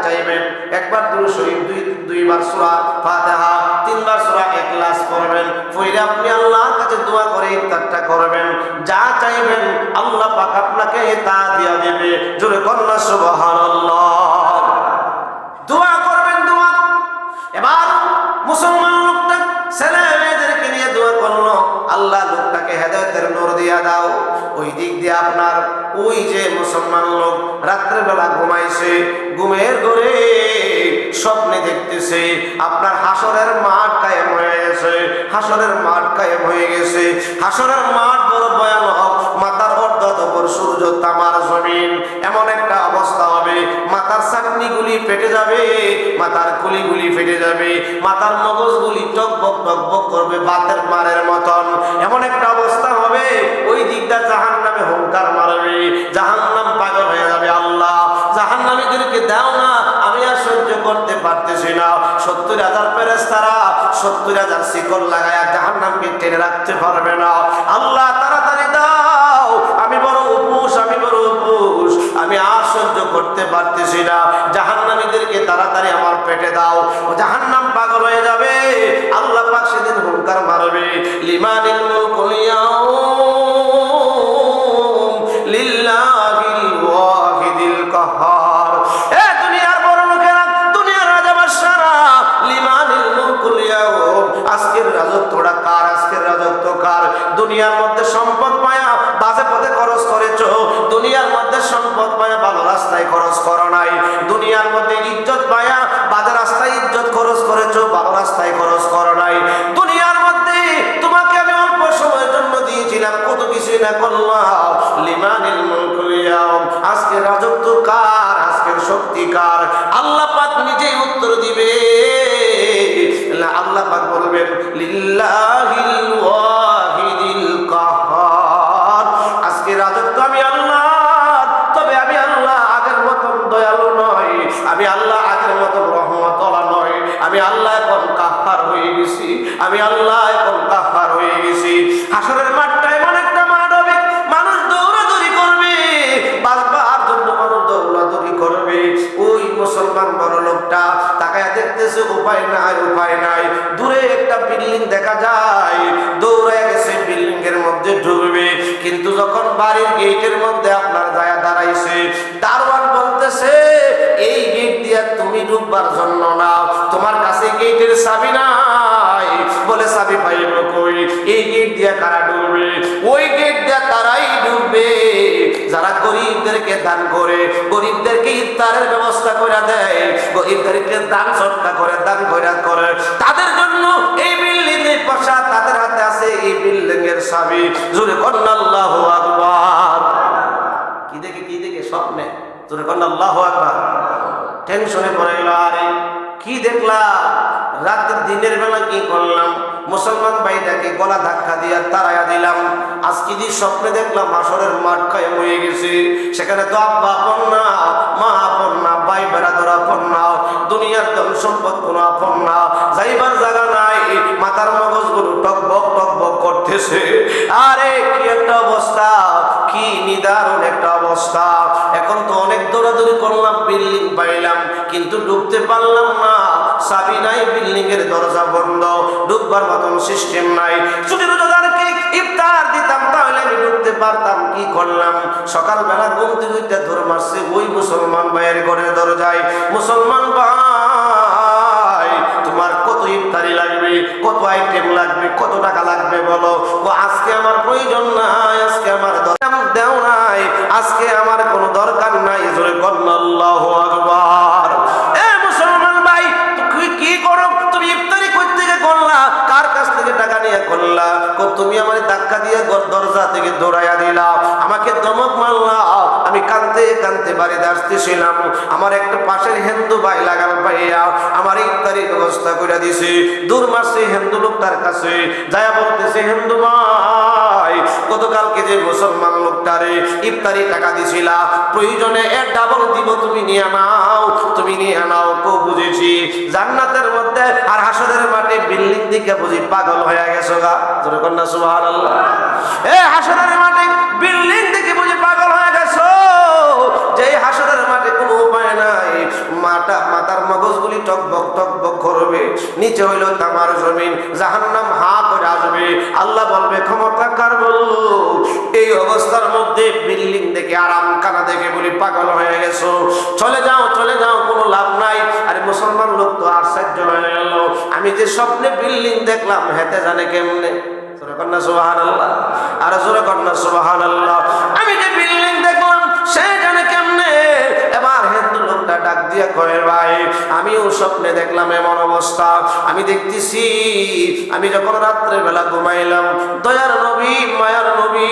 চাইবেন, একবার দুরূদ শরীফ, দুইবার সূরা ফাতিহা, তিনবার সূরা ইখলাস পড়বেন, পড়ে আপনি আল্লাহর কাছে দোয়া করে ইফতারটা করবেন। যা চাইবেন আল্লাহ পাক আপনাকে তা দিয়ে দেবে। জোরে কন্যা সুবহানাল্লাহ। দোয়া করবেন, দোয়া। এবার মুসলমান লোকটা ছেলে মেয়েদেরকে নিয়ে দোয়া করলো, আল্লাহ লোকটাকে হেদায়েতের নূর দিয়া দাও। ওই দিক দিয়ে আপনার ওই যে মুসলমান লোক রাত্রেবেলা ঘুমাইছে, ঘুমের ঘরে স্বপ্নে দেখতেছে আপনার হাসরের মাঠ কায়েম হয়ে গেছে, হাসরের মাঠ কায়েম হয়ে গেছে। হাসরের মাঠ বড় ভয়ানক, মাথার অর্ধেক উপর সূর্য, তামার জমিন। এমন একটা অবস্থা হবে, মাথার চাকনিগুলি ফেটে যাবে, মাথার কুলিগুলি ফেটে যাবে, মাথার মগজগুলি টকবক টকবক করবে বাতের মারের মতন। এমন একটা অবস্থা হবে, ওই দিকটা জাহান্নামে হুঙ্কার মারবে, জাহান্নাম পাগল হয়ে যাবে, আল্লাহ জাহান্নামীদেরকে দাও না, আমি আর সহ্য করতে পারতেছি না। 70,000 ফেরেশতারা 70,000 শিকল লাগায়া জাহান্নামকে টেনে রাখতে পারবে না। আল্লাহ তাড়াতাড়ি দাও, আমি বড় উপোস, আমি বড় উপোস, আমি আর সহ্য করতে পারতেছি না। জাহান্নামীদেরকে তাড়াতাড়ি আমার পেটে দাও। জাহান্নাম পাগল হয়ে যাবে, আল্লাহ পাক সেদিন হুঙ্কার মারবে, লিমানিল মুলকুল ইয়াউম লিল্লাহিল ওয়াহিদিল কাহ্হার। এ দুনিয়ার বড় লোকেরা, দুনিয়ার রাজা বাদশারা, লিমানিল মুলকুল ইয়াউম, আজকের রাজত্বটা কার? আজকের রাজত্ব কার? দুনিয়ার মধ্যে সম্পদ পায়া বাজে পথে খরচ করেছো, দুনিয়ার মধ্যে সম্পদ পায়া ভালো রাস্তায় খরচ করো নাই, দুনিয়ার মধ্যে ইজ্জত পায়া বাজে রাস্তায় ইজ্জত খরচ করেছো, ভালো রাস্তায় খরচ করো নাই। দুনিয়ার মধ্যে তোমাকে আমি অল্প সময়ের জন্য দিয়েছিলাম, কত কিছু না করলাম। লিমানিল মুলকুল ইয়াউম, আজকের রাজত্ব কার? আজকের শক্তি কার? আল্লাহ পাক নিজেই উত্তর দিবে। আল্লাহ পাক বলবেন, লিল্লাহিল ওয়াহিদিল কাহ্হার, আজকে রাজত্ব আমি আল্লাহ। তবে আমি আল্লাহ আগের মতন দয়ালু নয়, আমি আল্লাহ আগের মতন রহমতওয়ালা নয়, আমি আল্লাহ এখন কাহ্হার হয়ে গেছি, আমি আল্লাহ এখন কাহ্হার হয়ে গেছি। হাসরের মাঠটা এমন একটা মাঠ হবে, মানুষ দৌড়াদৌড়ি করবে, বাঁচবার জন্য মানুষ দৌড়াদৌড়ি করবে। ওই মুসলমান বড় লোকটা তাকায় দেখতেছে, উপায় নাই, উপায় নাই। দূরে একটা বিল্ডিং দেখা যায়, দৌড়ে গেছে বিল্ডিং এর মধ্যে ঢুকবে, কিন্তু যখন বাড়ির গেটের মধ্যে আপনার জায়গা দাঁড়াইছে, দারোয়ান বলতেছে, এই গেট দিয়া তুমি ঢুকবার জন্য না, তোমার কাছে গেটের চাবি নাই। বলে চাবি পাইব কই? এই গেট দিয়া কারা ঢুকবে? ওই গেট দিয়া তারাই ঢুকবে যারা গরিবদেরকে দান করে, গরিবদেরকে ইফতারের ব্যবস্থা করে দেয়, গরিবদেরকে দান সদকা করে, দান করে, তাদের জন্য এই বিল্ডিং এর প্রসাদ তাদের হাতে আছে, এই বিল্ডিং এর চাবি। জোরে কন্না আল্লাহু আকবার। কি দেখে স্বপ্নে? জোরে কন্না আল্লাহু আকবার। টেনশনে পড়ে গেল, আরে কি দেখলাম, রাতের দিনের বেলা কি করলাম? মুসলমান ভাইটাকে গলা ধাক্কা দিয়ে তাড়াইয়া দিলাম। আজকে যে স্বপ্নে দেখলাম হাসরের মাঠ কায়েম হয়ে গেছে, সেখানে তো আব্বা আপন না, মা আপন না, ভাই বেড়াদর আপন না, দুনিয়ার ধন সম্পদ কোনো আপন না, যাইবার জায়গা নাই, মাথার মগজগুলো টকবক টকবক করতেছে। আরে কি একটা অবস্থা, কি নিদারুণ একটা অবস্থা। এখন তো অনেক দৌড়াদৌড়ি করলাম, বিল্ডিং পাইলাম, কিন্তু ঢুকতে পারলাম না, চাবি নাই, বিল্ডিং এর দরজা বন্ধ, ঢুকবার মতন সিস্টেম নাই। যদি রোজাদারকে ইফতার দিতাম তাহলে আমি ঢুকতে পারতাম। কি করলাম? সকালবেলা ঘুম থেকে উঠে ধরে মারছে ওই মুসলমান ভাইয়ের ঘরের দরজায়, মুসলমান ভাই তোমার কত ইফতারি লাগবে, কত আইটেম লাগবে, কত টাকা লাগবে বলো। আজকে আমার প্রয়োজন নাই, আজকে আমার দেও নাই, আজকে আমার কোনো দরকার নাই। জোরে কন্না আল্লাহু আকবার। এ মুসলমান ভাই, তুমি কি করো? তুমি ইফতারি কই থেকে করলা? কার কাছ থেকে টাকা নিয়ে করলা? তুমি আমার ধাক্কা দিয়ে দরজা থেকে দৌড়াইয়া দিলা, আমাকে ধমক মারলা, আমি কাঁদতে কাঁদতে বাড়িতে আসতেছিলাম, আমার একটা পাশের হিন্দু ভাই লাগাল পাইয়া আমার ইফতারির ব্যবস্থা করে দিছে। দূর মাসে হিন্দু লোকটার কাছে যায়া বলতেছে, হিন্দু ভাই গতকালকে যে মুসলমান লোকটারে ইফতারি টাকা দিছিলা, প্রয়োজনে এর ডাবল দিব, তুমি নিয়ে নাও, তুমি নিয়ে নাও। কো বুঝেছি জান্নাতের মধ্যে আর হাসরের মাঠে বিল্ডিং দিকে বুঝি পাগল হয়ে গেছো গা। জোরে কন্না সুবহানাল্লাহ। এ হাসরের মাঠে বিল্ডিং দিকে বুঝি পাগল হয়ে গেছো, যে হাসরের মাঠে কোনো উপায় নাই, মাথার মগজগুলি টকবক করবে, নিচে হইল তামার জমিন, জাহান্নাম হা করে আসবে। আল্লাহ বলবে ক্ষমতা কার বলো? এই অবস্থার মধ্যে বিল্ডিং দেখে আরাম খানা দেখে বলি পাগল হয়ে গেছো, চলে যাও কোনো লাভ নাই। আরে মুসলমান লোক তো আশ্চর্য হয়ে গেল, আমি যে স্বপ্নে বিল্ডিং দেখলাম হেতে জানে কেমনে? জোরে কন্যা সুবহানাল্লাহ, আর জোরে কন্যা সুবহানাল্লাহ। আমি যে বিল্ডিং দেখলাম সে জানে কেমনে? এবার হিন্দু লোকটা ডাক দিয়ে কয়ে ভাই আমিও স্বপ্নে দেখলাম এমন অবস্থা। আমি দেখতেছি আমি যখন রাত্রে বেলা ঘুমাইলাম, দয়ার নবী মায়ার নবী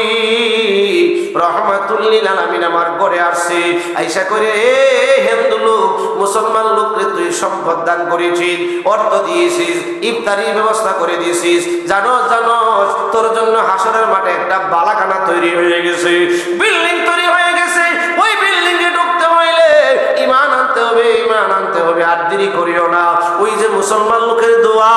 রহমাতুল লিল আলামিন আমার ঘরে আসছে, আইসা করে এ হিন্দু লোক মুসলমান লোকরে তুই সম্পদ দান করেছিস, অর্থ দিয়েছিস, ইফতারি ব্যবস্থা করে দিয়েছিস, জানোস তোর জন্য হাসরের মাঠে একটা বালাখানা তৈরি হয়ে গেছে, বিল্ডিং তৈরি হয়ে গেছে। ওই বিল্ডিং এ ঢুকতে হইলে ঈমান আনতে হবে, আর দেরি করিও না। ওই যে মুসলমান লোকের দোয়া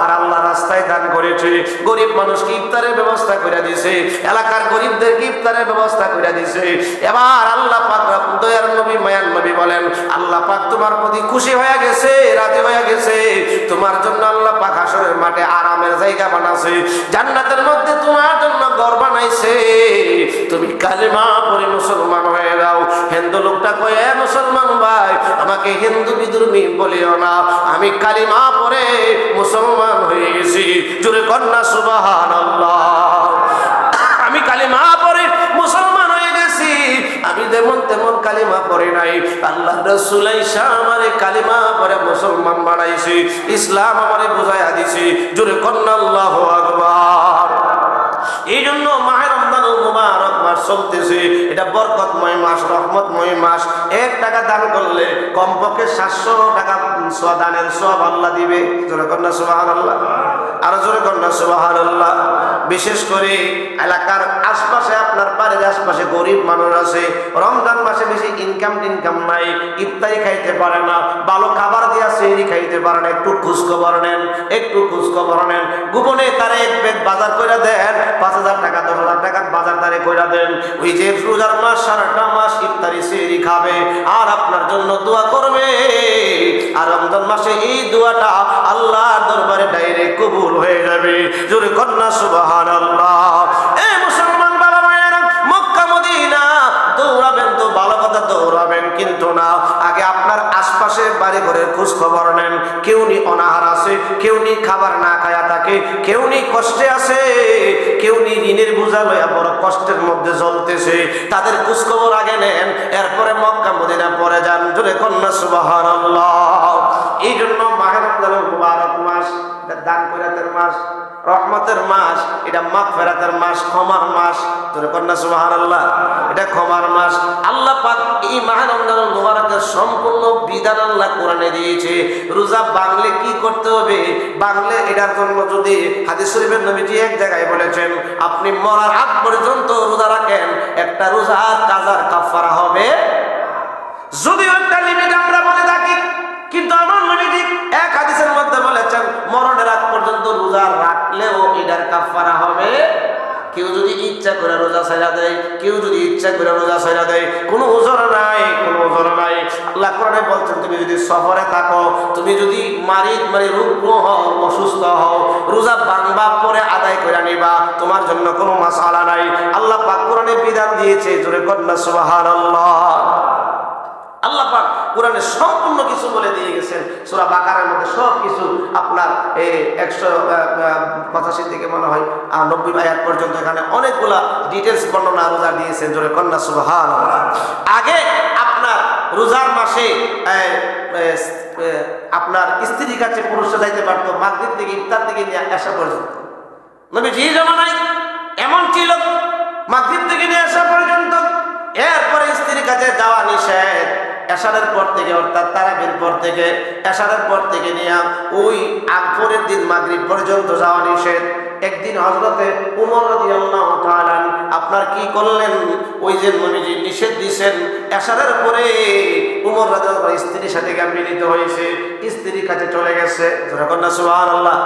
আর আল্লাহ রাস্তায় দান করেছে, গরিব মানুষকে ইফতারের ব্যবস্থা করে দিয়েছে, এলাকার গরিবদেরকে ইফতারের ব্যবস্থা করে দিয়েছে। এবার আল্লাহ পাক দয়ার নবী মায়ার নবী বলেন আল্লাহ পাক তোমার প্রতি খুশি হয়ে গেছে, রাজি হয়ে গেছে। তোমার জন্য আল্লাহ পাক হাসরের মাঠে আরামের জায়গা বানাছে, জান্নাতের মধ্যে তোমার জন্য ঘর বানাইছে। তুমি কালিমা পড়ে মুসলমান হয়ে যাও। হিন্দু লোকটা কয়ে মুসলমান ভাই আমাকে হিন্দু বিদ্রোহী বলিও না, আমি কালিমা পড়ে মুসলমান হয়ে গেছি। জোরে কন্যা সুবহানাল্লাহ। আমি কালিমা পড়ে মুসলমান হয়ে গেছি, আমি যেমন তেমন কালিমা পড়ে নাই। আল্লাহ রাসূল আইসা আমারে কালিমা পড়ে মুসলমান বানাইছে, ইসলাম আমারে বুঝাইয়া দিছে। জোরে কন্যা আল্লাহু আকবার। এই জন্য মাহে রমজানুল মুবারক মাস চলতেছে, এটা বরকতময় মাস, রহমতময় মাস। 1 টাকা দান করলে কমপক্ষে 700 টাকা দানের সওয়াব আল্লাহ দিবে। জোরে কন্যা সুবহানাল্লাহ, আর জোরে কন্যা সুবহানাল্লাহ। বিশেষ করে এলাকার আশপাশে, আপনার বাড়ির আশপাশে গরিব মানুষ আছে, রমজান মাসে বেশি ইনকাম নাই, ইফতারি খাইতে পারে না, ভালো খাবার দিয়া সেহরি খাইতে পারে না, একটু খোঁজ খবর নেন, গোপনে তারে এক ব্যাগ বাজার কইরা দেন, 5,000 টাকা 10,000 টাকার বাজার তারে কইরা দেন। ওই যে রোজার মাস সারাটা মাস ইফতারি সেহরি খাবে আর আপনার জন্য দোয়া করবে। আর রমজান মাসে এই দোয়াটা আল্লাহর দরবারে ডাইরেক্ট কবুল হয়ে যাবে। জোরে কন্যা সুবহানাল্লাহ। এই মুসলমান বাবা মায়েরা, মক্কা মদিনা দৌড়াবেন তো ভালো কথা, দৌড়াবেন কিন্তু না, আগে আপনার আশপাশে বাড়ি ঘরের খোঁজ খবর নেন। কেউ নি অনাহার আছে, কেউ নি খাবার না খায়া থাকে, কেউ নি কষ্টে আছে, কেউ নি ঋণের বোঝা লইয়া বড় কষ্টের মধ্যে চলতেছে, তাদের খোঁজ খবর আগে নেন, এরপরে মক্কা মদিনা পরে যান। জোরে কন্যা সুবহানাল্লাহ। এই জন্য মাহে রমজানুল মুবারক মাস, এটা দান করাতের মাস, রহমতের মাস, এটা মাগফিরাতের মাস, ক্ষমার মাস। জোরে কন্যা সুবহানাল্লাহ। এটা ক্ষমার মাস। আল্লাহ পাক এই মাহে রমজানুল মুবারকের সম্পূর্ণ বিধান আল্লাহ কোরআনে দিয়েছে। রোজা ভাঙলে কি করতে হবে, ভাঙলে এটার জন্য যদি হাদিস শরীফের নবীজি এক জায়গায় বলেছেন আপনি মরার আগ পর্যন্ত রোজা রাখেন, একটা রোজার কাজার কাফারা হবে। যদিও একটা লিমিট আমরা বলে থাকি, কিন্তু আমার নবীজি এক হাদিসের মধ্যে বলেছেন মরণের আগ পর্যন্ত রোজা রাখলেও এটার কাফারা হবে। কেউ যদি ইচ্ছা করে রোজা ছাইড়া দেয়, কেউ যদি ইচ্ছা করে রোজা ছাইড়া দেয়, কোনো ওজর নাই। আল্লাহ কোরআনে বলছেন তুমি যদি সফরে থাকো, তুমি যদি রোগ হও, অসুস্থ হও, রোজা ভাঙবা পরে আদায় করে নিবা, তোমার জন্য কোনো মাসালা নাই। আল্লাহ পাক কোরআনে বিধান দিয়েছে। জোরে কন্যা সুবহানাল্লাহ। আল্লাহ পাক কোরআনে সম্পূর্ণ কিছু বলে দিয়ে গেছেন। সূরা বাকারার মধ্যে সব কিছু আপনার 185 থেকে মনে হয় 90 আয়াত পর্যন্ত এখানে অনেকগুলা ডিটেলস বর্ণনা রোজা দিয়েছেন। জোরে কন্যা সুবহানাল্লাহ। আগে আপনার রোজার মাসে আপনার স্ত্রীর কাছে পুরুষরা যাইতে পারতো মাগরিব থেকে ইফতার থেকে নিয়ে আসা পর্যন্ত। নবীজি জামানায় এমন ছিল মাগরিব থেকে নিয়ে আসা পর্যন্ত। এরপরে স্ত্রীর কাছে যাওয়া নিষেধ। এশারের পর থেকে, অর্থাৎ তারাবির পর থেকে, এশারের পর থেকে নিয়ে ওই পরের দিন মাগরিব পর্যন্ত যাওয়া নিষেধ। একদিন হযরতে উমর রাদিয়াল্লাহু তাআলা আপনার কি করলেন, ওই যে নবীজি নিষেধ দিয়েছেন এশারের পরে উমর রাদিয়াল্লাহু স্ত্রীর সাথে মিলিত হয়েছে, স্ত্রীর কাছে চলে গেছে। জোরে কন্যা সুবহানাল্লাহ,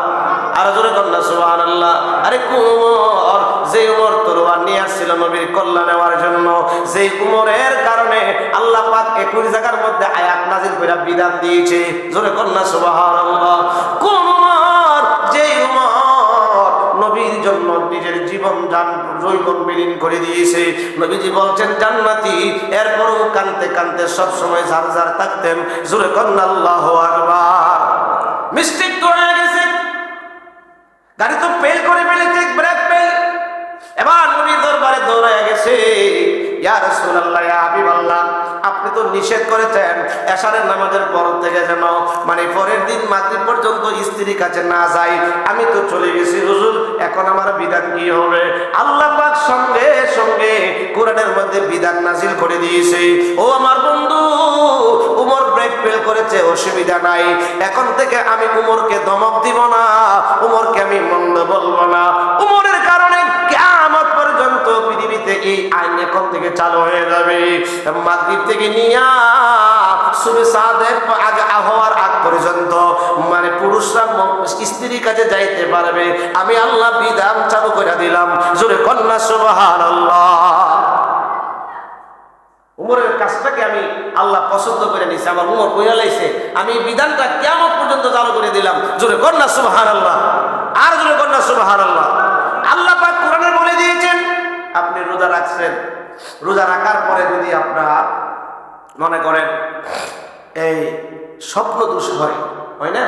আর জোরে কন্যা সুবহানাল্লাহ। আরে উমর যে উমর তরোয়ার নিয়ে আসছিল নবীর কল্যাণ নেওয়ার জন্য, যে উমরের কারণে আল্লাহ পাক 21 জায়গার মধ্যে আয়াত নাযিল করে বিধান দিয়েছে। জোরে কন্যা সুবহানাল্লাহ। কোন উমর? যে উমর নবীর জন্য নিজের জীবন জৈবন বিলীন করে দিয়েছে। নবীজি বলছেন জান্নাতি, এরপরও কানতে কানতে সব সময় ঝারঝার থাকতেন। জোরে কন্যা আল্লাহু আকবার। মিস্টেক তো হয়ে গেছে, গাড়ি তো ফেল করে ফেলেছে, ব্রেক ফেল। এবার নবীর দরবারে দৌড়ায় গেছে, ইয়া রাসূলুল্লাহ, ইয়া হাবিবাল্লাহ, আপনি তো নিষেধ করেছেন এশারের নামাজের পর থেকে যেন পরের দিন মাগরিব পর্যন্ত স্ত্রীর কাছে না যাই। আমি তো চলে গেছি হুজুর, এখন আমার বিধান কি হবে? আল্লাহ পাক সঙ্গে সঙ্গে কোরআনের মধ্যে বিধান নাযিল করে দিয়েছে। ও আমার বন্ধু, উমর ব্রেক ফেল করেছে, অসুবিধা নাই। এখন থেকে আমি উমরকে ধমক দিব না, উমরকে আমি মন্দ বলবো না। উমরের কারণে কিয়ামত পর্যন্ত পৃথিবীতে এই আইন এখন থেকে চালু হয়ে যাবে। মাগরিব থেকে নিয়া সুবে সাদের আগে হওয়ার আগ পর্যন্ত পুরুষরা স্ত্রীর কাছে যাইতে পারবে। আমি আল্লাহ বিধান চালু করে দিলাম। জোরে কন্যা সুবহানাল্লাহ। উমরের কাজটাকে আমি আল্লাহ পছন্দ করে নিয়েছি, আমার উমর কইরা লাইছে, আমি বিধানটা কিয়ামত পর্যন্ত চালু করে দিলাম। জোরে কন্যা সুবহানাল্লাহ। আর জোরে কন্যা সুবহানাল্লাহ। আল্লাহ পাক কোরআনে বলে দিয়েছেন, আপনি রোজা রাখছেন, রোজা রাখার পরে যদি আপনারা মনে করেন এই স্বপ্ন দোষ হয় না,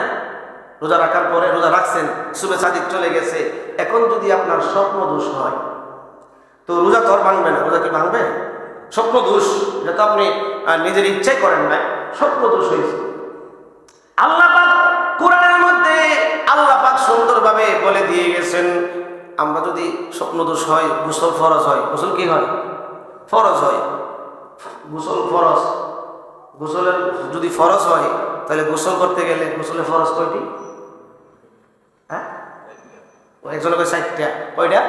রোজা রাখার পরে রোজা রাখছেন, শুভে সাদিক চলে গেছে, এখন যদি আপনার স্বপ্ন দোষ হয় তো রোজা তো আর ভাঙবে না। রোজা কি ভাঙবে? স্বপ্ন দোষ, এটা তো আপনি নিজের ইচ্ছাই করেন না, স্বপ্ন দোষ হয়েছে। আল্লাহ পাক কোরআনের মধ্যে আল্লাহ পাক সুন্দরভাবে বলে দিয়ে গেছেন, আমরা যদি স্বপ্ন দোষ হয়, গোসল ফরজ হয়। গোসল কি হয়? ফরজ হয়। গোসল ফরজ। গোসলের যদি ফরজ হয় তাহলে গোসল করতে গেলে গোসলের ফরজ কয়টি? হ্যাঁ, একজনের 60টা। কয়টা?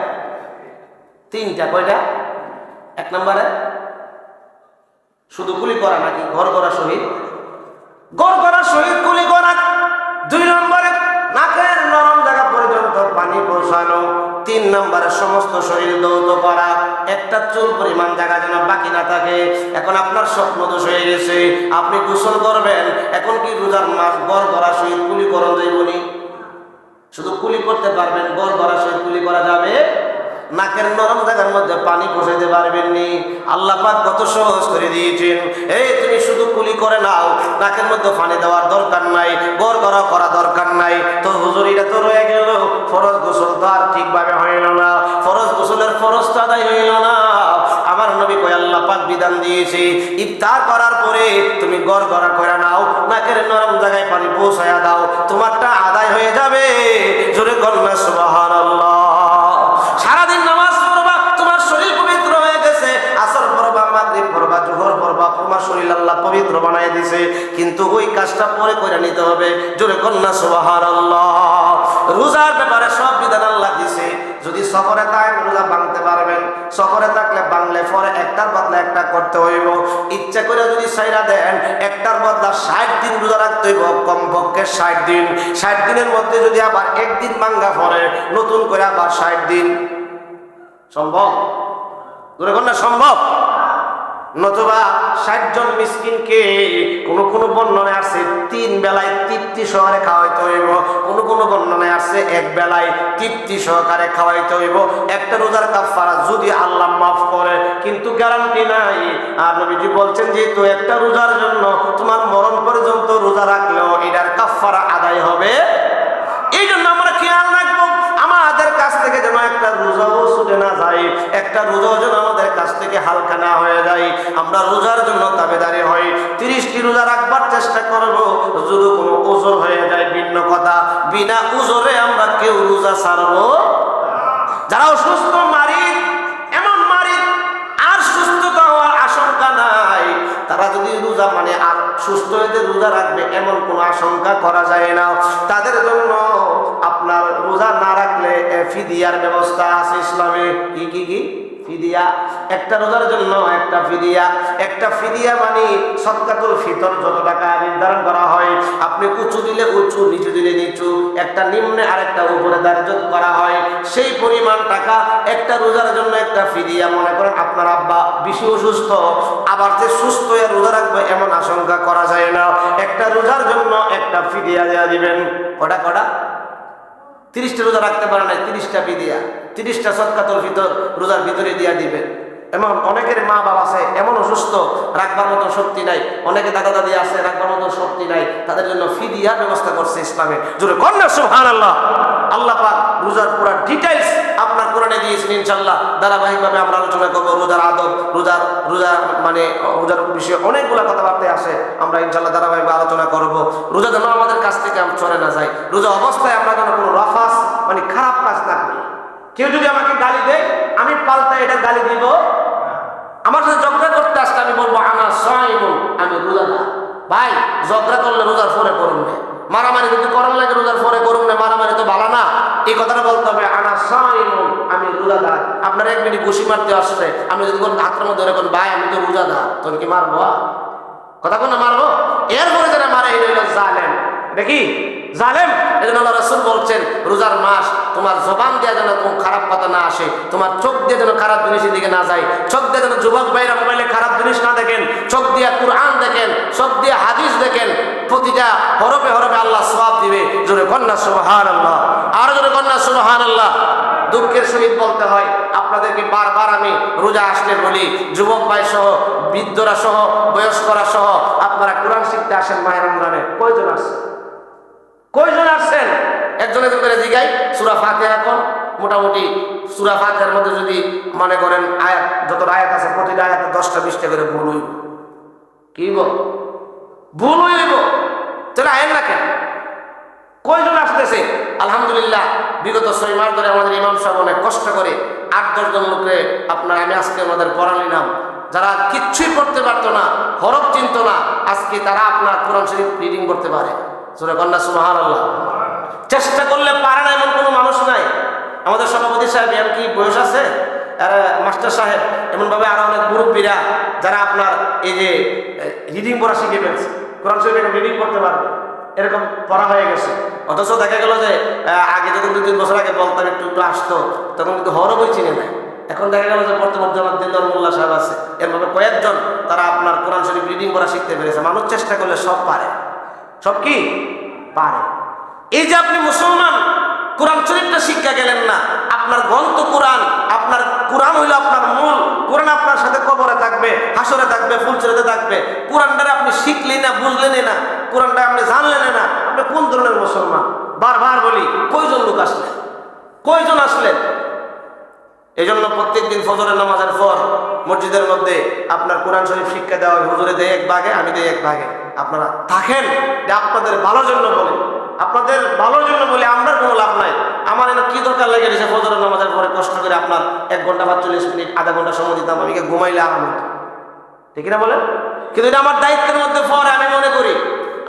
3টা। কয়টা? 1 নম্বরে শুধু কুলি করা নাকি ঘর করা সহিত? ঘর করা সহিত কুলি করা। 2 নম্বরে নাকের নরম জায়গা পর্যন্ত পানি পৌঁছানো। 3 নম্বরে সমস্ত শরীর দৌত করা, একটা চুল পরিমাণ জায়গা যেন বাকি না থাকে। এখন আপনার স্বপ্ন দোষ হয়ে গেছে, আপনি গোসল করবেন, এখন কি রোজার মাস গড় করা সহিত কুলি করণ যাইবনি? শুধু কুলি করতে পারবেন, গড় করা সহিত কুলি করা যাবে? নাকের নরম জায়গার মধ্যে পানি পৌঁছাইতে পারবেননি। আল্লাহ পাক কত সহজ করে দিয়েছেন, এই তুমি শুধু কুলি করে নাও, নাকের মধ্যে পানি দেওয়ার দরকার নাই, গড় করা দরকার নাই। তো হুজুর এটা তো রয়ে গেল, ফরজ গোসল তো আর ঠিকভাবে হইল না, ফরজ গোসলের ফরজ তো আদায় হইল না। আমার নবী কয় আল্লাহ পাক বিধান দিয়েছে, ইফতার করার পরে তুমি গড় করে নাও, নাকের নরম জায়গায় পানি পৌঁছায়া দাও, তোমারটা আদায় হয়ে যাবে। জোরে কন্যা সুবহানাল্লাহ। সারাদিন নামাজ পড়বা, তোমার শরীর পবিত্র হয়ে গেছে, আসর পড়বা, মাগরিব পড়বা, জোহর পড়বা, তোমার শরীর আল্লাহ পবিত্র বানায় দিয়েছে, কিন্তু ওই কাজটা পরে করে নিতে হবে। জোরে কন্যা সুবহানাল্লাহ। রোজার ব্যাপারে সব বিধান আল্লাহ দিয়েছে। যদি সফরে থাকেন রোজা ভাঙতে পারবেন, সফরে থাকলে বাংলে পরে একটার বদলা একটা করতে হইব। ইচ্ছা করে যদি সাইরা দেন, একটার বদলা 60 দিন রোজা রাখতে হইব, কমপক্ষে 60 দিন। 60 দিনের মধ্যে যদি আবার একদিন ভাঙ্গা পড়ে, নতুন করে আবার 60 দিন। সম্ভব? ধরে কোন না সম্ভব? নতুবা 60 জন মিসকিনকে কোন বর্ণনায় আছে 3 বেলায় তৃপ্তি সহকারে খাওয়াইতে হইব, কোন বর্ণনায় আছে 1 বেলায় তৃপ্তি সহকারে খাওয়াইতে হইব। একটা রোজার কাফারা যদি আল্লাহ মাফ করে, কিন্তু গ্যারান্টি নাই। আর নবীজি বলছেন যে তো একটা রোজার জন্য তোমার মরণ পর্যন্ত রোজা রাখলেও এটার কাফারা আদায় হবে। এই জন্য আমরা খেয়াল রাখবো আমাদের কাছ থেকে যেন একটা রোজাও ছুটে না যায়, একটা রোজাও যেন আমাদের কাছ থেকে হালকা না হয়ে যায়। আমরা রোজার জন্য তাবেদারি হই, 30টি রোজা রাখবার চেষ্টা করব। যদি কোনো ওজর হয়ে যায় ভিন্ন কথা, বিনা ওজরে আমরা কেউ রোজা ছাড়বো। যারা অসুস্থ মারিদ, এমন মারিদ আর সুস্থতা হওয়ার আশঙ্কা নাই, তারা যদি রোজা আর সুস্থ হইতে রোজা রাখবে এমন কোনো আশঙ্কা করা যায় না, তাদের জন্য আপনার রোজা না রাখলে ফিদিয়ার ব্যবস্থা আছে ইসলামে। কি ফিদিয়া। একটা রোজার জন্য একটা ফিদিয়া। একটা ফিদিয়া মানে সদকাতুল ফিতর যত টাকা নির্ধারণ করা হয়, আপনি উঁচু দিলে উঁচু, নিচু দিলে নিচু, একটা নিম্নে আরেকটা উপরে ধার্য করা হয়, সেই পরিমাণ টাকা একটা রোজার জন্য একটা ফিদিয়া। মনে করেন আপনার আব্বা বেশি অসুস্থ, আবার যে সুস্থ হয়ে রোজা রাখবে এমন আশঙ্কা করা যায় না, একটা রোজার জন্য একটা ফিদিয়া দেওয়া দিবেন। কটা 30টা রোজা রাখতে পারে না, 30টা ফিদিয়া, 30টা সদকাতুল ফিতর রোজার ভিতরে দিয়া দিবেন। এমন অনেকের মা বাবা আছে এমন অসুস্থ, রাখবার মতো শক্তি নাই, অনেকে দাদা দাদি আছে রাখবার মতো শক্তি নাই, তাদের জন্য ফিদিয়ার ব্যবস্থা করছে ইসলামে। জোরে কন্যা সুবহানাল্লাহ। আল্লাহ পাক রোজার পুরো ডিটেইলস আপনার কোরআনে দিয়েছেন। ইনশাআল্লাহ ধারাবাহিকভাবে আমরা আলোচনা করব রোজার আদব, রোজার মানে রোজার বিষয়ে অনেকগুলো কথাবার্তা আছে, আমরা ইনশাআল্লাহ ধারাবাহিকভাবে আলোচনা করব। রোজা যেন আমাদের কাছ থেকে চলে না যায়, রোজা অবস্থায় আমরা যেন কোনো রাফাস মানে খারাপ কাজ না করি। কেউ যদি আমাকে গালি দেয়, আমি পাল্টা এটা গালি দিব। আমার সাথে ঝগড়া করতে আসলে আমি বলবো আনা সাইমুন, আমি রোজাদার। ভাই ঝগড়া করলে রোজার পরে করুন না, মারামারি যদি করার লাগে রোজার পরে করুন না, মারামারি তো ভালো না। এই কথাটা বলতে হবে আনা সাইমুন, আমি রোজাদার। আপনার 1 মিনিট ঘুষি মারতে আসছে, আমি যদি কোনো হাতের মধ্যে এরকম ভাই আমি তো রোজাদার, তখন কি মারবো? কথা কোন মারবো? এরপরে যারা মারে এটা হলো জালেম। এটা কি জালেম? এজন্য আল্লাহ রাসূল বলছেন রোজার মাস, তোমার জবান দিয়ে যেন কোনো খারাপ কথা না আসে, তোমার চোখ দিয়ে যেন খারাপ জিনিসের দিকে না যায়, চোখ দিয়ে যেন যুবক ভাইরা মোবাইলে খারাপ জিনিস না দেখেন, চোখ দিয়ে কুরআন দেখেন, চোখ দিয়ে হাদিস দেখেন, প্রতিটা হরফে হরফে আল্লাহ সওয়াব দিবে। জোরে কন্যা সুবহানাল্লাহ, আর জোরে কন্যা সুবহানাল্লাহ। দুঃখের সহিত বলতে হয়, আপনাদেরকে বারবার আমি রোজা আসলে বলি, যুবক ভাই সহ, বৃদ্ধরা সহ, বয়স্করা সহ আপনারা কোরআন শিখতে আসেন মাহে রমজানে। কয়জন আসছেন? একজনের করে জিগাই সূরা ফাতিহা কোন, মোটামুটি সূরা ফাতিহার মধ্যে যদি মনে করেন আয়াত, যত আয়াত আছে প্রতিটা আয়াতে 10টা 20টা করে ভুল হইব। কি ভুল হইব? তাহলে আয়েন না কেন? কয়জন আসতেছে? আলহামদুলিল্লাহ বিগত 6 মাস ধরে আমাদের ইমাম সাহেব অনেক কষ্ট করে 8-10 জন লোকরে আপনার আমি আজকে আমাদের পড়ানিলাম, যারা কিচ্ছুই পড়তে পারতো না, হরফ চিনতো না, আজকে তারা আপনার কোরআন শরীফ রিডিং করতে পারে। সূরা কন্যা সুবহানাল্লাহ। চেষ্টা করলে পারে না এমন কোনো মানুষ নাই। আমাদের সভাপতি সাহেব এর কি বয়স আছে, আর মাস্টার সাহেব এমনভাবে আরো অনেক মুরব্বীরা যারা আপনার এই যে রিডিং পড়া শিখে ফেলছে, কোরআন শরীফ রিডিং করতে পারবে, এরকম পড়া হয়ে গেছে। অথচ দেখা গেল যে আগে যখন 2-3 বছর আগে বলতাম একটু আসতো, তখন কিন্তু হরফই চিনে নাই। এখন দেখা গেল যে বর্তমানে আমার দিলদার মোল্লা সাহেব আছে, এরভাবে কয়েকজন তারা আপনার কোরআন শরীফ রিডিং পড়া শিখতে পেরেছে। মানুষ চেষ্টা করলে সব পারে, সব কি পারে। এই যে আপনি মুসলমান, কোরআন শরীফটা শিক্ষা গেলেন না, আপনার গ্রন্থ কোরআন, আপনার কোরআন হইল আপনার মূল। কোরআন আপনার সাথে কবরে থাকবে, হাসরে থাকবে, ফুলছড়িতে থাকবে। কোরআনটারে আপনি শিখলেন না, বুঝলেন না, কোরআনটা আপনি জানলেন না, আপনি কোন ধরনের মুসলমান? বারবার বলি, কয়জন লোক আসলেন? কয়জন আসলেন? এই জন্য প্রত্যেকদিন ফজরের নামাজের পর মসজিদের মধ্যে আপনার কোরআন শরীফ শিক্ষা দেওয়া হয়। হুজুরে দেয় 1 ভাগে, আমি দেই 1 ভাগে। আপনারা থাকেন, যে আপনাদের ভালোর জন্য বলে, আপনাদের ভালোর জন্য বলে, আমরা কোনো লাভ নাই। আমার এনে কি দরকার লেগে গেছে ফজরের নামাজের পরে কষ্ট করে আপনার 1 ঘন্টা বা 40 মিনিট, আধা ঘন্টা সময় দিতাম, আমি ঘুমাইলে আরাম হতো, ঠিক না বলেন? কিন্তু এটা আমার দায়িত্বের মধ্যে পড়ে। আমি মনে করি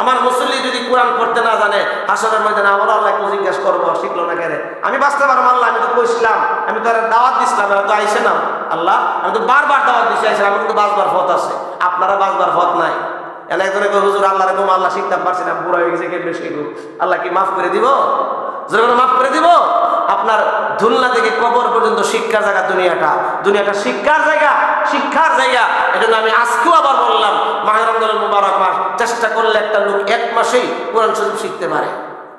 আমার মুসল্লি যদি কোরআন পড়তে না জানে, হাসরের ময়দানে আবার আল্লাহ একটু জিজ্ঞাসা করবো, শিখলো না কেন? আমি বাঁচতে পারবো আল্লাহ, আমি তো কইছিলাম, আমি তো দাওয়াত দিছিলাম, তো আইসে না আল্লাহ, আমি তো বারবার দাওয়াত দিছি, আইসে আমার কিন্তু বাঁচবার পথ আছে, আপনারা বাঁচবার পথ নাই। এনে একজনে কই হুজুর আল্লাহ রেখম আল্লাহ শিখতে পারছি না, বুড়া হয়ে গেছে, কেমনে শিখব? আল্লাহ কি মাফ করে দিব? জোরে মাফ করে দিব? আপনার দুনিয়া থেকে কবর পর্যন্ত শিক্ষার জায়গা দুনিয়াটা শিক্ষার জায়গা, শিক্ষার জায়গা। এজন্য আমি আজকেও আবার বললাম, মাহে রমজানুল মুবারক মাস, চেষ্টা করলে একটা লোক 1 মাসেই কোরআন শরীফ শিখতে পারে,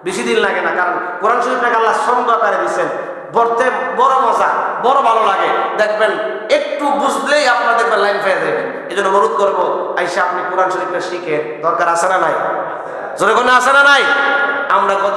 বেশি দিন লাগে না। কারণ কোরআন শরীফটাকে আল্লাহ ছন্দ আকারে দিচ্ছেন, পড়তে বড় মজা, বড় ভালো লাগে। দেখবেন একটু বুঝলেই আপনার দেখবেন লাইন পেয়ে যাবেন। এই জন্য অনুরোধ করবো, আইসা আপনি কোরআন শরীফটা শিখে, দরকার আছে না নাই? জোরে কোনো আছে না নাই? আমরা কত